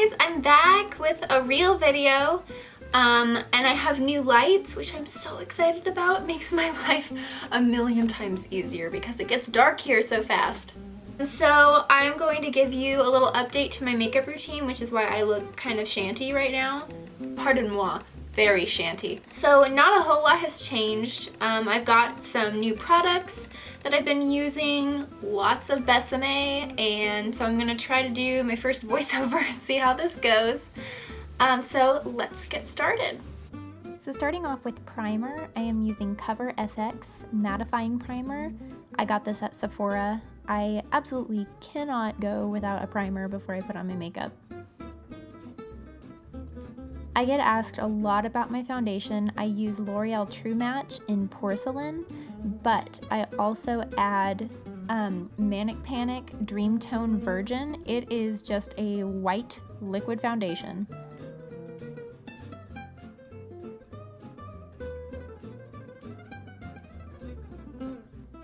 guys, I'm back with a real video and I have new lights, which I'm so excited about. It makes my life a million times easier because it gets dark here so fast. So I'm going to give you a little update to my makeup routine, which is why I look kind of shanty right now. Pardon moi, very shanty. So not a whole lot has changed. I've got some new products that I've been using, lots of Besame, and so I'm gonna try to do my first voiceover and see how this goes. So let's get started. So starting off with primer, I am using Cover FX Mattifying Primer. I got this at Sephora. I absolutely cannot go without a primer before I put on my makeup. I get asked a lot about my foundation. I use L'Oreal True Match in Porcelain, but I also add Manic Panic Dream Tone Virgin. It is just a white liquid foundation.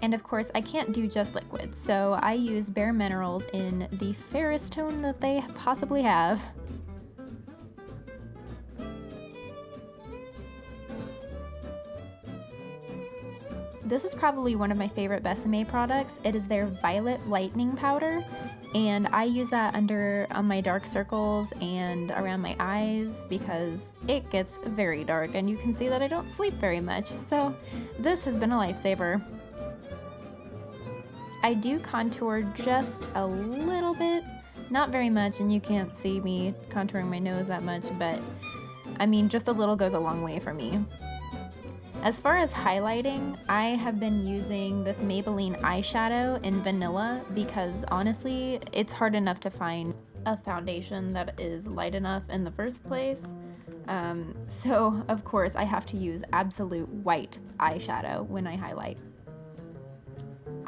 And of course, I can't do just liquid, so I use Bare Minerals in the fairest tone that they possibly have. This is probably one of my favorite Besame products. It is their Violet Lightning Powder, and I use that on my dark circles and around my eyes because it gets very dark and you can see that I don't sleep very much, so this has been a lifesaver. I do contour just a little bit, not very much, and you can't see me contouring my nose that much, but I mean, just a little goes a long way for me. As far as highlighting, I have been using this Maybelline eyeshadow in Vanilla because honestly, it's hard enough to find a foundation that is light enough in the first place. So of course I have to use absolute white eyeshadow when I highlight.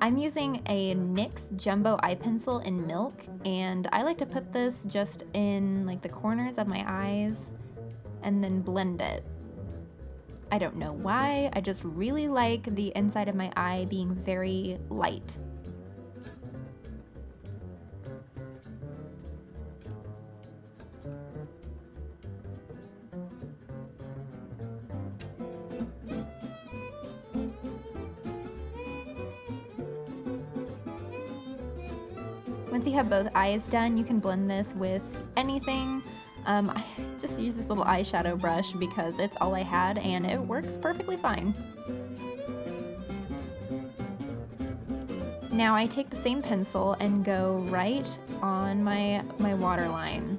I'm using a NYX Jumbo Eye Pencil in Milk, and I like to put this just in like the corners of my eyes and then blend it. I don't know why, I just really like the inside of my eye being very light. Once you have both eyes done, you can blend this with anything. I just use this little eyeshadow brush because it's all I had and it works perfectly fine. Now I take the same pencil and go right on my waterline.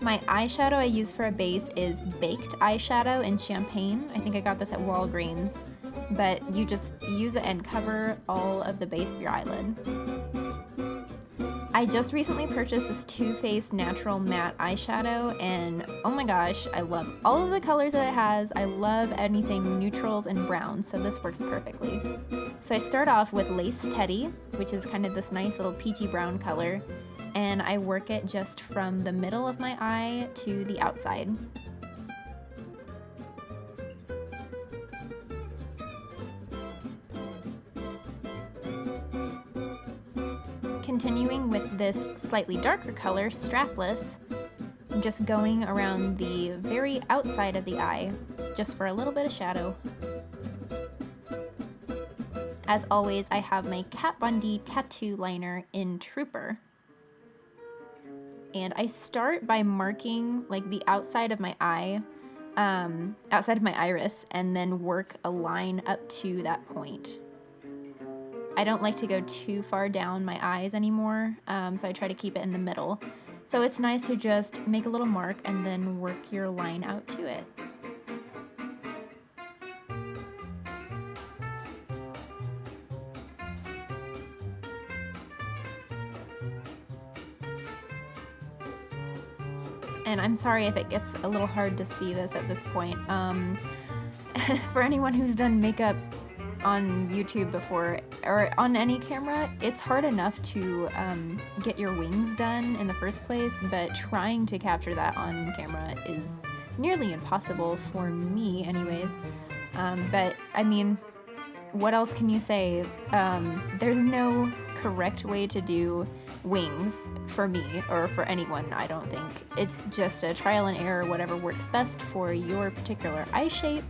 My eyeshadow I use for a base is Baked Eyeshadow in Champagne. I think I got this at Walgreens. But you just use it and cover all of the base of your eyelid. I just recently purchased this Too Faced Natural Matte Eyeshadow, and oh my gosh, I love all of the colors that it has. I love anything neutrals and browns, so this works perfectly. So I start off with Lace Teddy, which is kind of this nice little peachy brown color, and I work it just from the middle of my eye to the outside. Continuing with this slightly darker color, Strapless, I'm just going around the very outside of the eye, just for a little bit of shadow. As always, I have my Kat Von D tattoo liner in Trooper. And I start by marking like the outside of my eye, outside of my iris, and then work a line up to that point. I don't like to go too far down my eyes anymore, so I try to keep it in the middle. So it's nice to just make a little mark and then work your line out to it. And I'm sorry if it gets a little hard to see this at this point. For anyone who's done makeup on YouTube before, or on any camera, it's hard enough to get your wings done in the first place, but trying to capture that on camera is nearly impossible for me anyways. But I mean, what else can you say? There's no correct way to do wings for me or for anyone, I don't think. It's just a trial and error, whatever works best for your particular eye shape.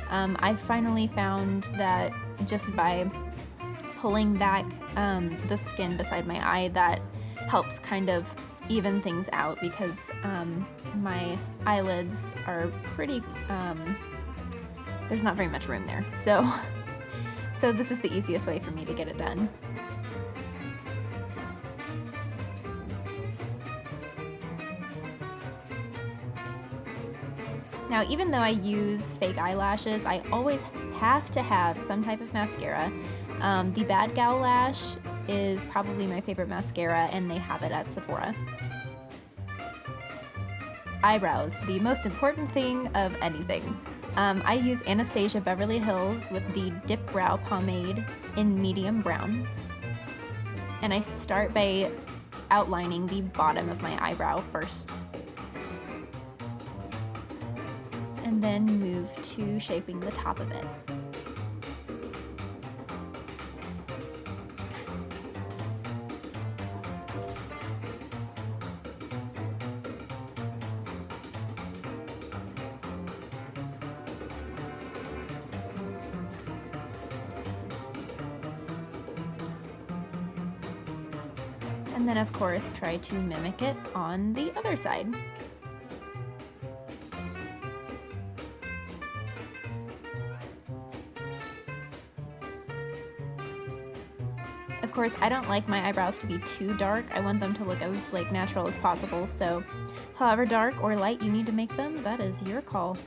I finally found that just by pulling back the skin beside my eye, that helps kind of even things out, because my eyelids are pretty, there's not very much room there. So this is the easiest way for me to get it done. Now, even though I use fake eyelashes, I always have to have some type of mascara. The Bad Gal Lash is probably my favorite mascara, and they have it at Sephora. Eyebrows, the most important thing of anything. I use Anastasia Beverly Hills with the Dip Brow Pomade in medium brown. And I start by outlining the bottom of my eyebrow first. And then move to shaping the top of it. And then, of course, try to mimic it on the other side. Of course, I don't like my eyebrows to be too dark. I want them to look as natural as possible, so however dark or light you need to make them, that is your call.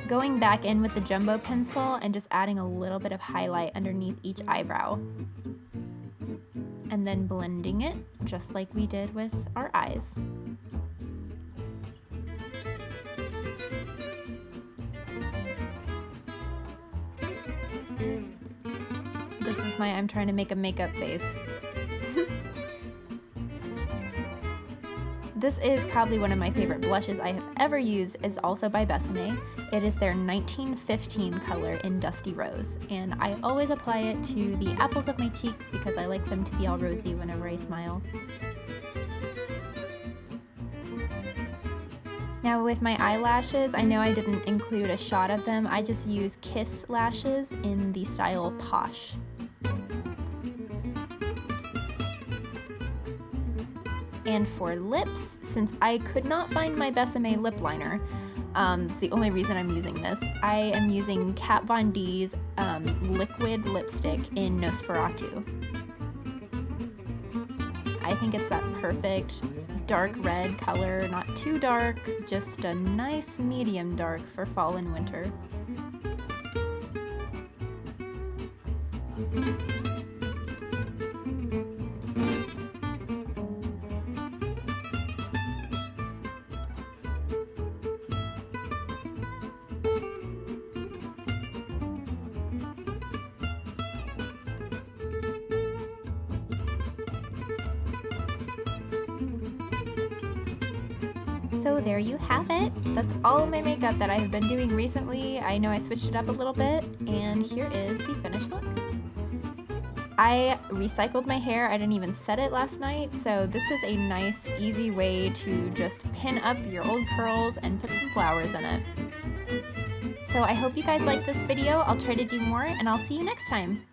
Going back in with the jumbo pencil and just adding a little bit of highlight underneath each eyebrow. And then blending it just like we did with our eyes. This is my I'm trying to make a makeup face. This is probably one of my favorite blushes I have ever used, is also by Besame. It is their 1915 color in Dusty Rose, and I always apply it to the apples of my cheeks because I like them to be all rosy whenever I smile. Now with my eyelashes, I know I didn't include a shot of them. I just use Kiss lashes in the style Posh. And for lips, since I could not find my Besame lip liner, it's the only reason I'm using this, I am using Kat Von D's liquid lipstick in Nosferatu. I think it's that perfect dark red color, not too dark, just a nice medium dark for fall and winter. So there you have it. That's all my makeup that I've been doing recently. I know I switched it up a little bit, and here is the finished look. I recycled my hair. I didn't even set it last night, so this is a nice, easy way to just pin up your old curls and put some flowers in it. So I hope you guys liked this video. I'll try to do more, and I'll see you next time.